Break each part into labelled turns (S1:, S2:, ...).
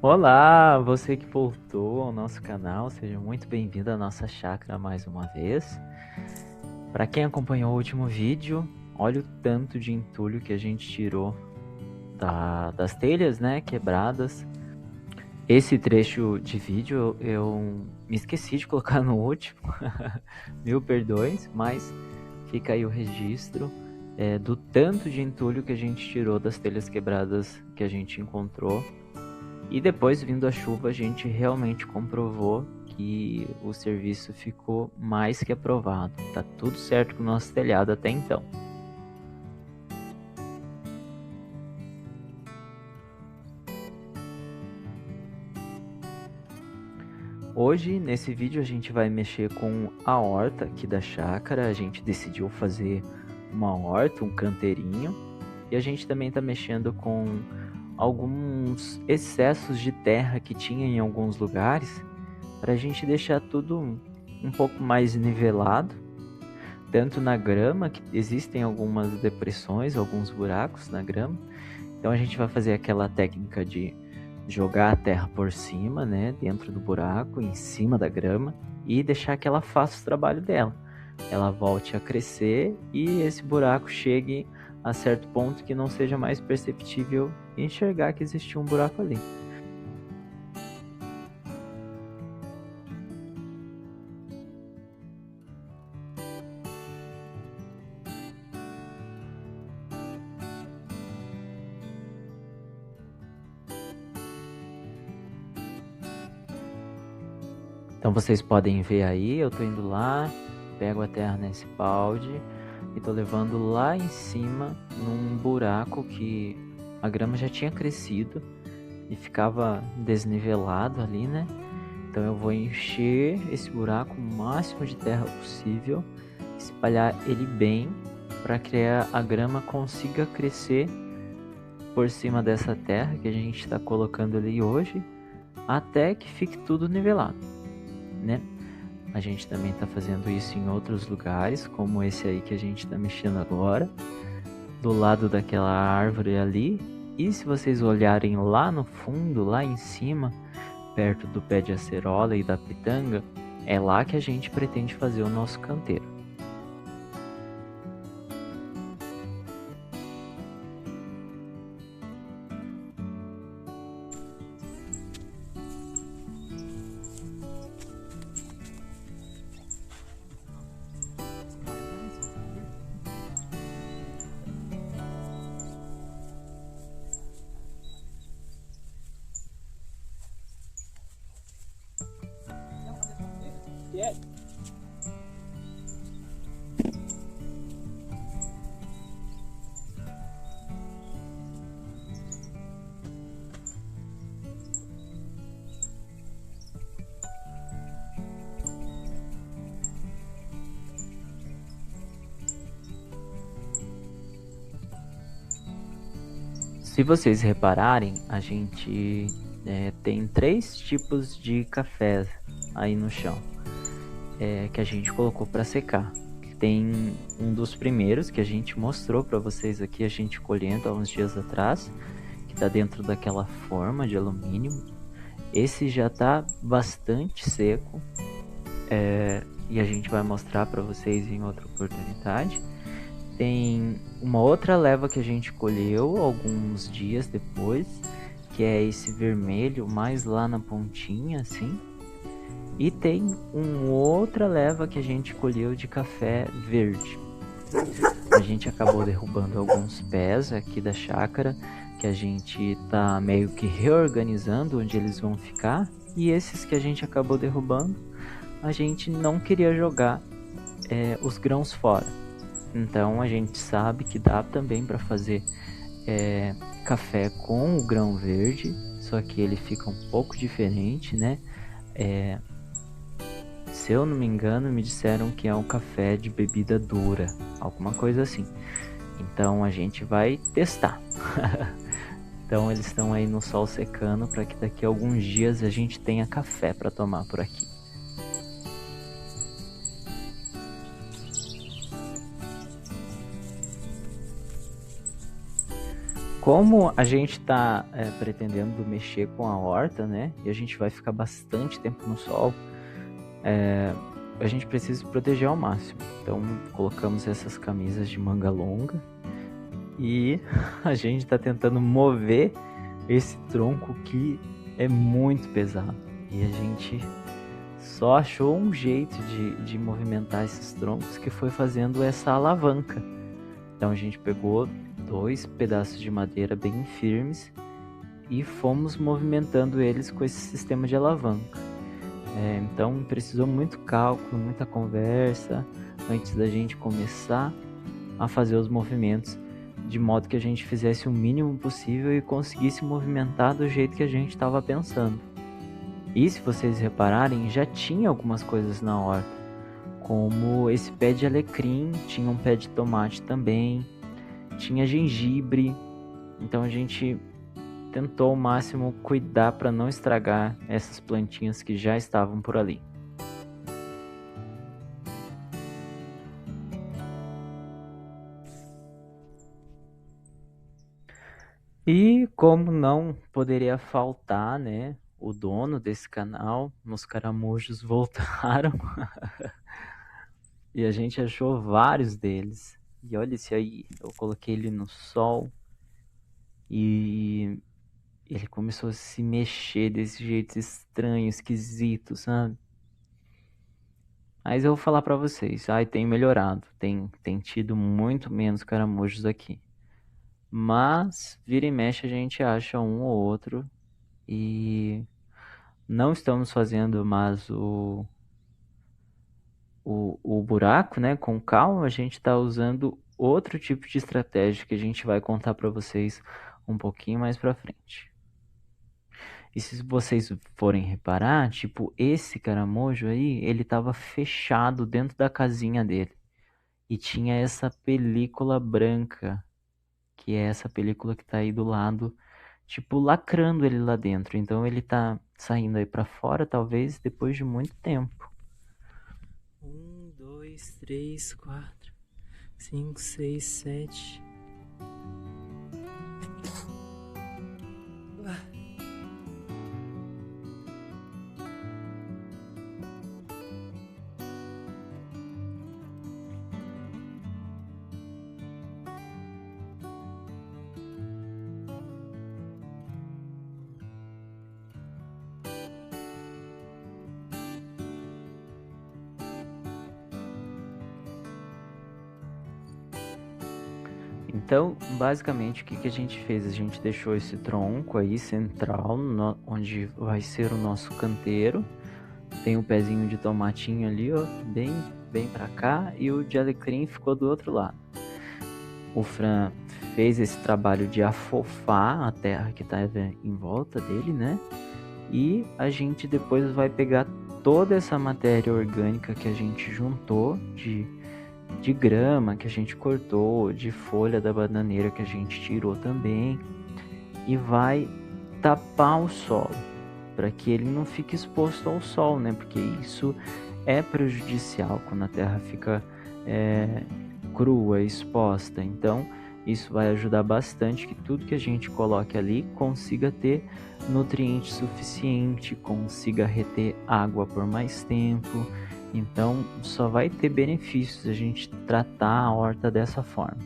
S1: Olá, você que voltou ao nosso canal, seja muito bem-vindo à nossa chácara mais uma vez. Para quem acompanhou o último vídeo, olha o tanto de entulho que a gente tirou das telhas, né, quebradas. Esse trecho de vídeo eu me esqueci de colocar no último, mil perdões, mas fica aí o registro do tanto de entulho que a gente tirou das telhas quebradas que a gente encontrou. E depois, vindo a chuva, a gente realmente comprovou que o serviço ficou mais que aprovado. Tá tudo certo com o nosso telhado até então. Hoje, nesse vídeo, a gente vai mexer com a horta aqui da chácara. A gente decidiu fazer uma horta, um canteirinho. E a gente também está mexendo com alguns excessos de terra que tinha em alguns lugares, para a gente deixar tudo um pouco mais nivelado, tanto na grama, que existem algumas depressões, alguns buracos na grama. Então a gente vai fazer aquela técnica de jogar a terra por cima, né, dentro do buraco, em cima da grama, e deixar que ela faça o trabalho dela. Ela volte a crescer e esse buraco chegue a certo ponto que não seja mais perceptível enxergar que existia um buraco ali. Então vocês podem ver aí, eu tô indo lá, pego a terra nesse balde e tô levando lá em cima num buraco que a grama já tinha crescido e ficava desnivelado ali, né? Então eu vou encher esse buraco o máximo de terra possível, espalhar ele bem para que a grama consiga crescer por cima dessa terra que a gente está colocando ali hoje, até que fique tudo nivelado, né? A gente também está fazendo isso em outros lugares, como esse aí que a gente está mexendo agora, do lado daquela árvore ali. E se vocês olharem lá no fundo, lá em cima, perto do pé de acerola e da pitanga, é lá que a gente pretende fazer o nosso canteiro. Se vocês repararem, a gente tem 3 tipos de café aí no chão, que a gente colocou para secar. Tem um dos primeiros que a gente mostrou para vocês aqui, a gente colhendo há uns dias atrás, que está dentro daquela forma de alumínio. Esse já está bastante seco, e a gente vai mostrar para vocês em outra oportunidade. Tem uma outra leva que a gente colheu alguns dias depois, que é esse vermelho mais lá na pontinha, assim. E tem uma outra leva que a gente colheu de café verde. A gente acabou derrubando alguns pés aqui da chácara, que a gente tá meio que reorganizando onde eles vão ficar. E esses que a gente acabou derrubando, a gente não queria jogar os grãos fora. Então a gente sabe que dá também para fazer café com o grão verde, só que ele fica um pouco diferente, né? Se eu não me engano, me disseram que é um café de bebida dura, alguma coisa assim. Então a gente vai testar. Então eles estão aí no sol secando para que daqui a alguns dias a gente tenha café para tomar por aqui. Como a gente está pretendendo mexer com a horta, né? E a gente vai ficar bastante tempo no sol, a gente precisa se proteger ao máximo. Então colocamos essas camisas de manga longa e a gente está tentando mover esse tronco que é muito pesado. E a gente só achou um jeito de movimentar esses troncos, que foi fazendo essa alavanca. Então a gente pegou 2 pedaços de madeira bem firmes e fomos movimentando eles com esse sistema de alavanca. Então precisou muito cálculo, muita conversa antes da gente começar a fazer os movimentos, de modo que a gente fizesse o mínimo possível e conseguisse movimentar do jeito que a gente estava pensando. E se vocês repararem, já tinha algumas coisas na horta, como esse pé de alecrim, tinha um pé de tomate também, tinha gengibre. Então a gente tentou ao máximo cuidar para não estragar essas plantinhas que já estavam por ali. E como não poderia faltar, né, o dono desse canal, os caramujos voltaram e a gente achou vários deles. E olha esse aí, eu coloquei ele no sol e ele começou a se mexer desse jeito estranho, esquisito, sabe? Mas eu vou falar pra vocês, tem melhorado, tem tido muito menos caramujos aqui. Mas vira e mexe a gente acha um ou outro e não estamos fazendo mais o buraco, né, com calma. A gente está usando outro tipo de estratégia que a gente vai contar para vocês um pouquinho mais para frente. E se vocês forem reparar, tipo, esse caramujo aí, ele estava fechado dentro da casinha dele. E tinha essa película branca, que é essa película que tá aí do lado, tipo, lacrando ele lá dentro. Então ele tá saindo aí pra fora, talvez, depois de muito tempo. 1, 2, 3, 4, 5, 6, 7. Então, basicamente, o que a gente fez? A gente deixou esse tronco aí central, onde vai ser o nosso canteiro. Tem o pezinho de tomatinho ali, ó, bem pra cá, e o de alecrim ficou do outro lado. O Fran fez esse trabalho de afofar a terra que tá em volta dele, né? E a gente depois vai pegar toda essa matéria orgânica que a gente juntou de grama que a gente cortou, de folha da bananeira que a gente tirou também, e vai tapar o solo para que ele não fique exposto ao sol, né? Porque isso é prejudicial quando a terra fica crua, exposta. Então isso vai ajudar bastante que tudo que a gente coloque ali consiga ter nutriente suficiente, consiga reter água por mais tempo. Então só vai ter benefícios a gente tratar a horta dessa forma.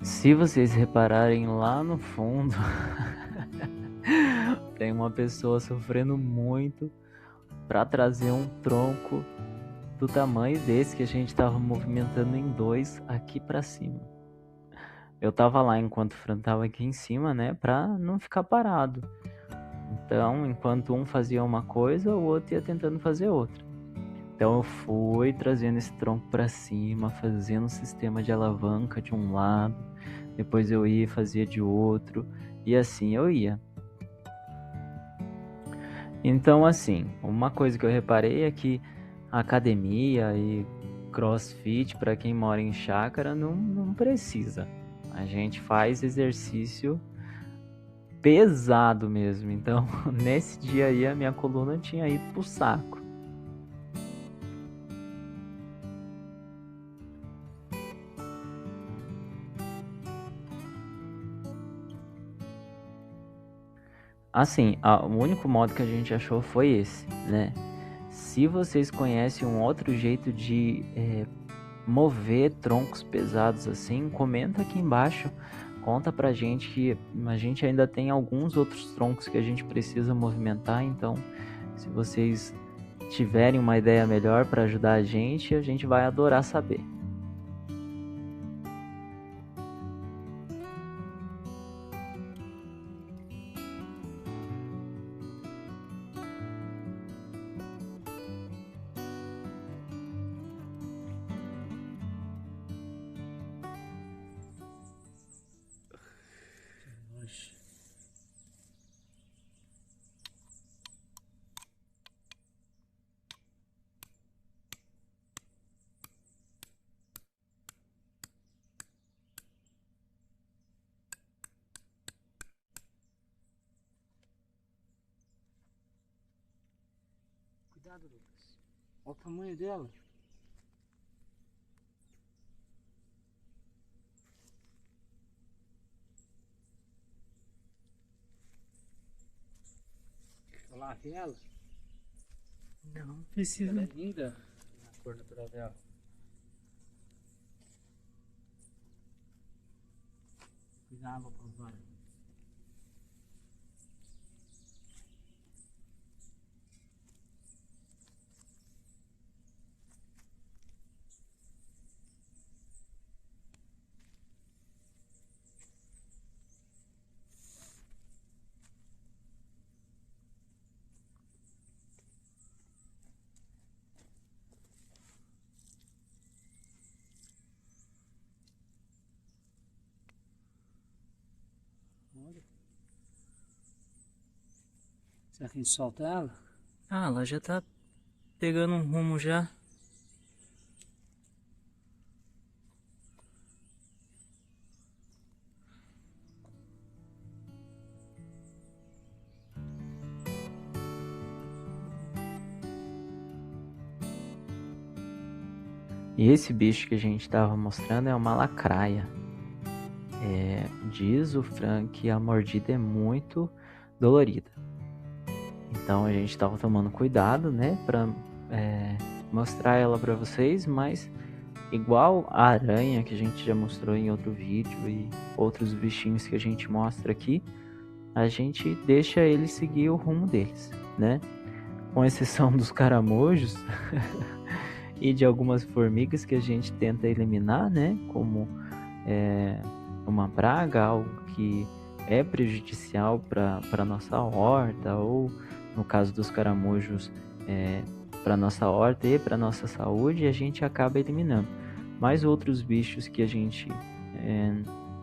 S1: Se vocês repararem lá no fundo, tem uma pessoa sofrendo muito para trazer um tronco do tamanho desse que a gente estava movimentando em 2 aqui para cima. Eu tava lá enquanto o Fran tava aqui em cima, né, para não ficar parado. Então, enquanto um fazia uma coisa, o outro ia tentando fazer outra. Então eu fui trazendo esse tronco para cima, fazendo um sistema de alavanca de um lado, depois eu ia e fazia de outro, e assim eu ia. Então, assim, uma coisa que eu reparei é que a academia e crossfit, para quem mora em chácara, não precisa. A gente faz exercício pesado mesmo. Então, nesse dia aí, a minha coluna tinha ido pro saco. Assim, o único modo que a gente achou foi esse, né? Se vocês conhecem um outro jeito de mover troncos pesados assim, comenta aqui embaixo. Conta pra gente que a gente ainda tem alguns outros troncos que a gente precisa movimentar. Então, se vocês tiverem uma ideia melhor para ajudar a gente vai adorar saber.
S2: Cuidado, Lucas. Olha o tamanho dela. Eu lavei ela.
S1: Não precisa.
S2: Ela é linda. A cor natural dela. Cuidado, papai. Olha. Será que a gente solta ela?
S1: Ah, ela já tá pegando um rumo já. E esse bicho que a gente estava mostrando é uma lacraia. Diz o Frank que a mordida é muito dolorida. Então a gente estava tomando cuidado, né, para mostrar ela para vocês, mas igual a aranha que a gente já mostrou em outro vídeo e outros bichinhos que a gente mostra aqui, a gente deixa eles seguir o rumo deles, né? Com exceção dos caramujos e de algumas formigas que a gente tenta eliminar, né? Como uma praga, algo que é prejudicial para nossa horta, ou no caso dos caramujos, para nossa horta e para nossa saúde, a gente acaba eliminando. Mas outros bichos que a gente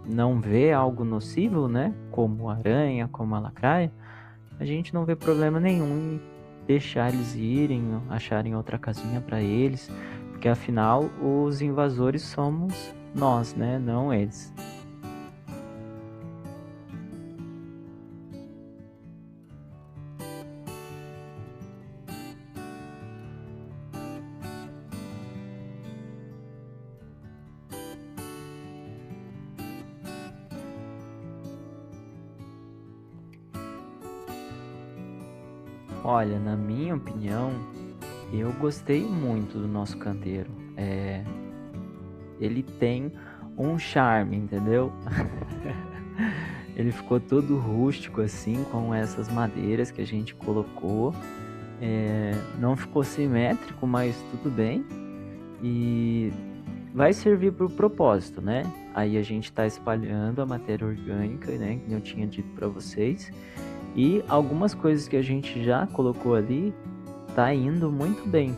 S1: não vê algo nocivo, né? Como a aranha, como a lacraia, a gente não vê problema nenhum em deixar eles irem, acharem outra casinha para eles, porque afinal os invasores somos nós, né? Não eles. Olha, na minha opinião, eu gostei muito do nosso canteiro. Ele tem um charme, entendeu? Ele ficou todo rústico assim, com essas madeiras que a gente colocou. Não ficou simétrico, mas tudo bem. E vai servir para o propósito, né? Aí a gente está espalhando a matéria orgânica, né? Que eu tinha dito para vocês. E algumas coisas que a gente já colocou ali tá indo muito bem,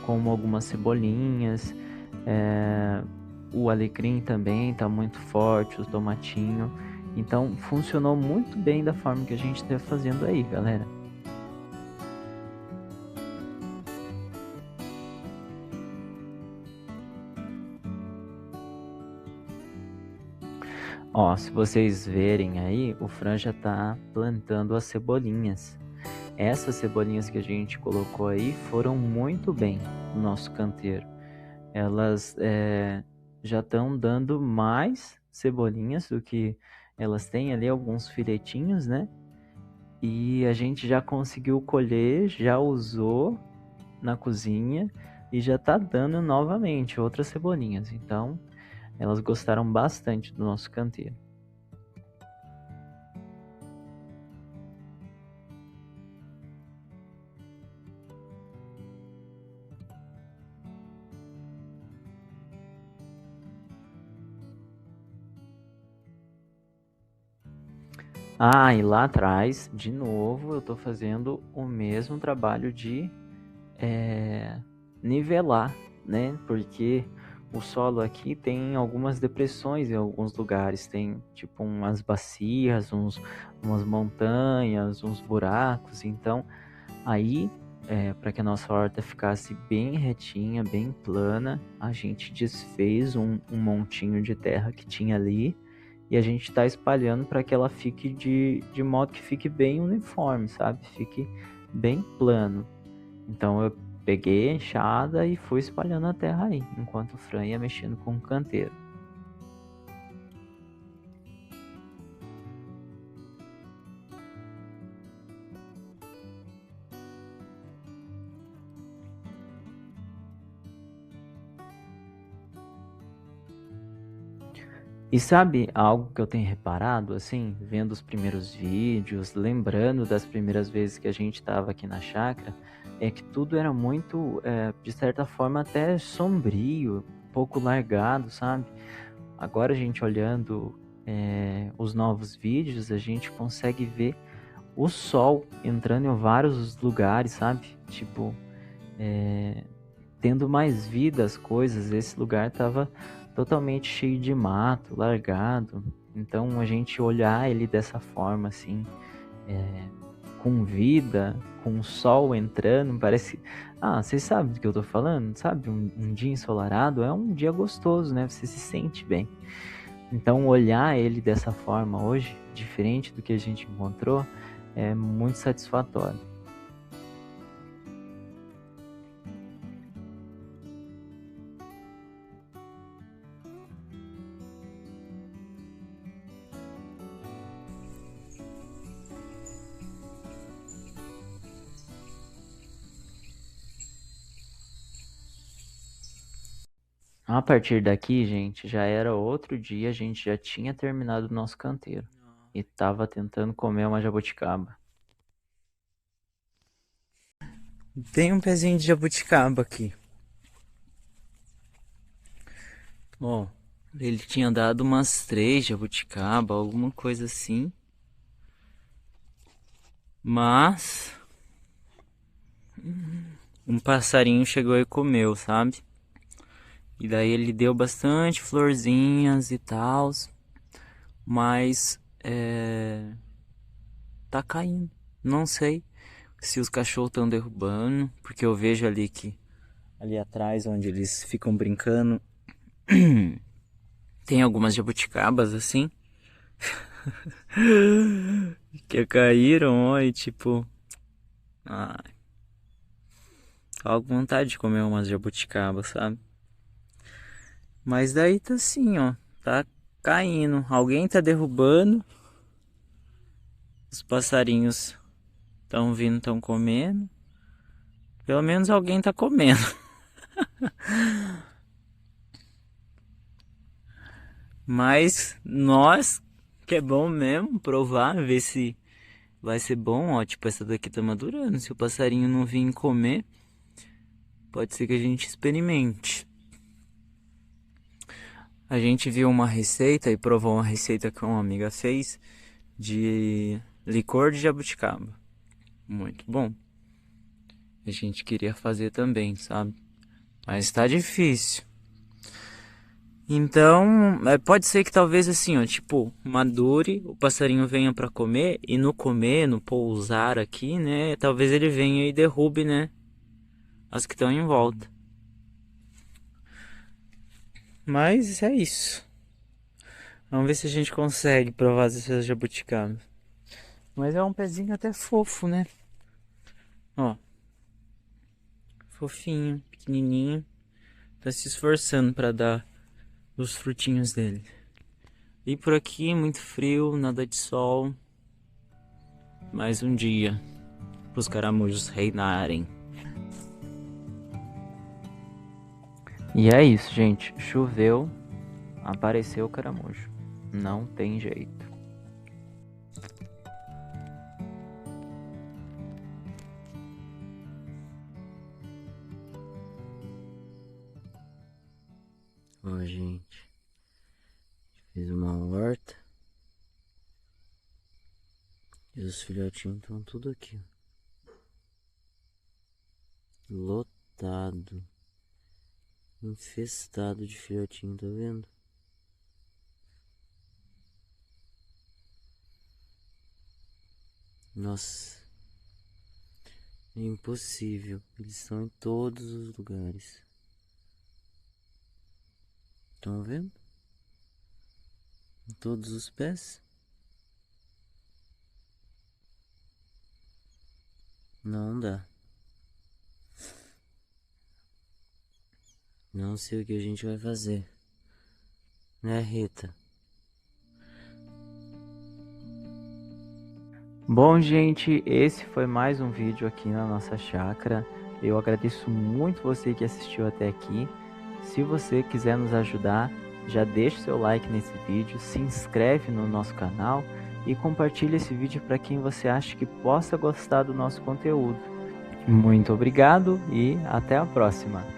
S1: como algumas cebolinhas, o alecrim também tá muito forte, o tomatinho. Então funcionou muito bem da forma que a gente está fazendo aí, galera. Ó, se vocês verem aí, o Fran já tá plantando as cebolinhas. Essas cebolinhas que a gente colocou aí foram muito bem no nosso canteiro. Elas já estão dando mais cebolinhas do que elas têm ali, alguns filetinhos, né? E a gente já conseguiu colher, já usou na cozinha e já tá dando novamente outras cebolinhas. Então, elas gostaram bastante do nosso canteiro. Ah, e lá atrás, de novo, eu tô fazendo o mesmo trabalho de nivelar, né? Porque o solo aqui tem algumas depressões em alguns lugares, tem tipo umas bacias, umas montanhas, uns buracos. Então, aí, para que a nossa horta ficasse bem retinha, bem plana, a gente desfez um montinho de terra que tinha ali e a gente está espalhando para que ela fique de modo que fique bem uniforme, sabe? Fique bem plano. Então eu peguei a enxada e fui espalhando a terra aí, enquanto o Fran ia mexendo com o canteiro. E sabe algo que eu tenho reparado, assim, vendo os primeiros vídeos, lembrando das primeiras vezes que a gente estava aqui na chácara, é que tudo era muito, de certa forma, até sombrio, um pouco largado, sabe? Agora a gente olhando os novos vídeos, a gente consegue ver o sol entrando em vários lugares, sabe? Tipo, tendo mais vida as coisas. Esse lugar tava totalmente cheio de mato, largado. Então a gente olhar ele dessa forma, assim, com vida, com o sol entrando, parece. Ah, vocês sabem do que eu tô falando? Sabe? Um dia ensolarado é um dia gostoso, né? Você se sente bem. Então olhar ele dessa forma hoje, diferente do que a gente encontrou, é muito satisfatório. A partir daqui, gente, já era outro dia, a gente já tinha terminado o nosso canteiro e tava tentando comer uma jabuticaba. Tem um pezinho de jabuticaba aqui. Ó, ele tinha dado umas 3 jabuticaba, alguma coisa assim. Mas um passarinho chegou e comeu, sabe? E daí ele deu bastante florzinhas e tal, mas tá caindo. Não sei se os cachorros estão derrubando, porque eu vejo ali que ali atrás onde eles ficam brincando tem algumas jabuticabas assim que caíram, ó, e tipo, ah, tava com vontade de comer umas jabuticabas, sabe? Mas daí tá assim, ó, tá caindo, alguém tá derrubando, os passarinhos estão vindo, estão comendo, pelo menos alguém tá comendo. Mas nós, que é bom mesmo provar, ver se vai ser bom, ó, tipo essa daqui tá madurando, se o passarinho não vir comer, pode ser que a gente experimente. A gente viu uma receita e provou uma receita que uma amiga fez de licor de jabuticaba. Muito bom. A gente queria fazer também, sabe? Mas tá difícil. Então, pode ser que talvez assim, ó, tipo, madure, o passarinho venha pra comer e no comer, no pousar aqui, né, talvez ele venha e derrube, né, as que estão em volta. Mas é isso. Vamos ver se a gente consegue provar essas jabuticabas. Mas é um pezinho até fofo, né? Ó. Fofinho, pequenininho. Tá se esforçando para dar os frutinhos dele. E por aqui, muito frio, nada de sol. Mais um dia para os caramujos reinarem. E é isso, gente. Choveu, apareceu o caramujo. Não tem jeito. Ó, gente. Fiz uma horta. E os filhotinhos estão tudo aqui. Lotado. Infestado de filhotinho, tá vendo? Nossa. É impossível. Eles estão em todos os lugares. Estão vendo? Em todos os pés. Não dá. Não sei o que a gente vai fazer. Né, Rita? Bom, gente, esse foi mais um vídeo aqui na nossa chácara. Eu agradeço muito você que assistiu até aqui. Se você quiser nos ajudar, já deixa o seu like nesse vídeo, se inscreve no nosso canal e compartilha esse vídeo para quem você acha que possa gostar do nosso conteúdo. Muito obrigado e até a próxima!